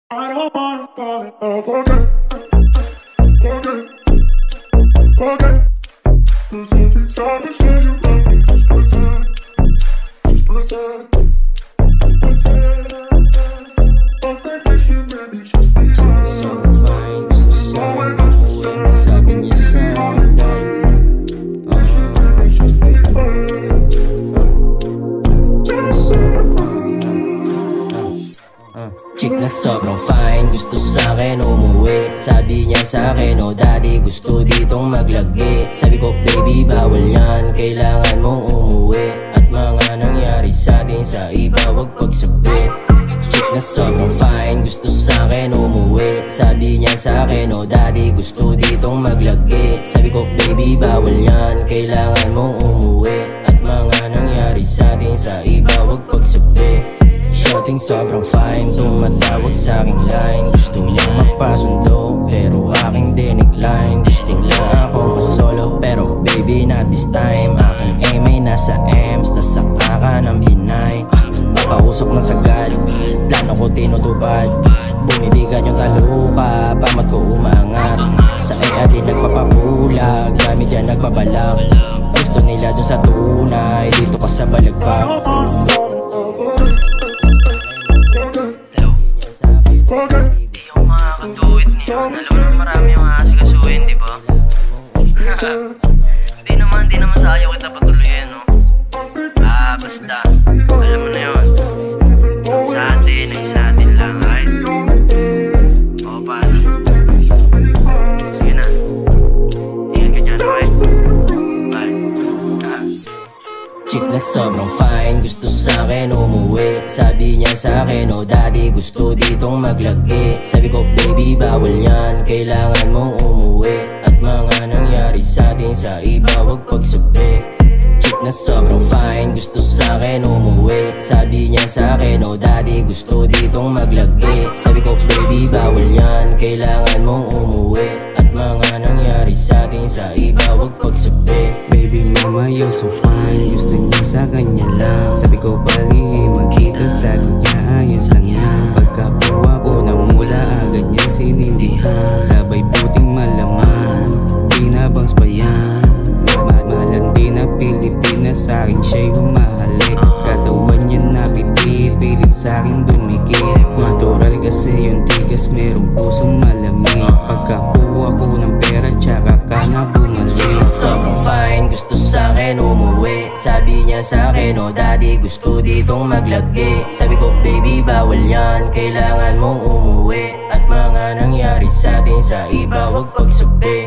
I don't wanna call it forget, forget, forget. Cause every time you say you love me, just pretend, pretend, pretend. I think we should maybe just be honest. So fine, gusto sa akin umuwi. Sabi niya sa akin dahil chick na sobrang fine, gusto sa'kin umuwi. Sabi niya sa'kin, oh daddy, gusto ditong maglagi. Sabi ko, baby, bawal yan, kailangan mong umuwi. At mga nangyari sa'tin sa iba, wag pagsabi. Chick na sobrang fine, gusto sa'kin umuwi. Sabi niya sa'kin, oh daddy, gusto ditong maglagi. Sabi ko, baby, bawal yan, kailangan mong umuwi. At mga nangyari sa'tin sa iba, wag pagsabi. Shooting sobrang fine, tumatawag sa'king line. Gusto niyang magpasundo, pero aking dinecline. Gusto lang akong masolo, pero baby not this time. Aking aim ay nasa M's, nasaka ka ng binay. Papausok ng sagad, plano ko tinutupad. Bumitigan yung taluka, pamat ko umaangat. Sa EA din nagpapabulag, dami dyan nagbabalak. Gusto nila dun sa tunay, dito ka sa balagpak. Di ako makakaduit niyan. Alam mo naman marami yung aasikasuhin, di ba? Di naman sa ayaw kita patuloyin, no? Basta, alam mo na yun. Sa atin ay sa atin lang, ay? O, paano? Sige na. Ingat ka dyan, okay? Bye. Chick na sobrang fine, gusto sa'kin umuwi. Sabi niya sa'kin, oh daddy, gusto ditong maglagi. Sabi ko, baby, bawal yan, kailangan mong umuwi. At mga nangyari sa'tin sa iba, wag pagsabi. Chick na sobrang fine, gusto sa'kin umuwi. Sabi niya sa'kin, oh daddy, gusto ditong maglagi. Sabi ko, baby, bawal yan, kailangan mong umuwi. At mga nangyari sa'tin sa iba, wag pagsabi. Baby mama, you're so fine, gusto niya sa kanya lang. Sabi ko, palihim dito, sabi niya ayos lang yan. Pagkakuha ko ng mula, agad niyang sinindihan. Sabay puting malaman, binabangs pa yan. Malandi na Pilipinas, sa'kin siya'y humahalik. Katawan niya napiti, pilit sa'kin dumikit. Natural kasi yung tigas, merong pusong malamig. Pagkakuha ko ng pera, tsaka ka na bumalik. Sobrang fine, gusto sa'kin umuwi. Sabi niya sa'kin, oh daddy, gusto ditong maglagi. Sabi ko, baby, bawal yan, kailangan mong umuwi. At mga nangyari sa'tin sa iba, wag pagsabi.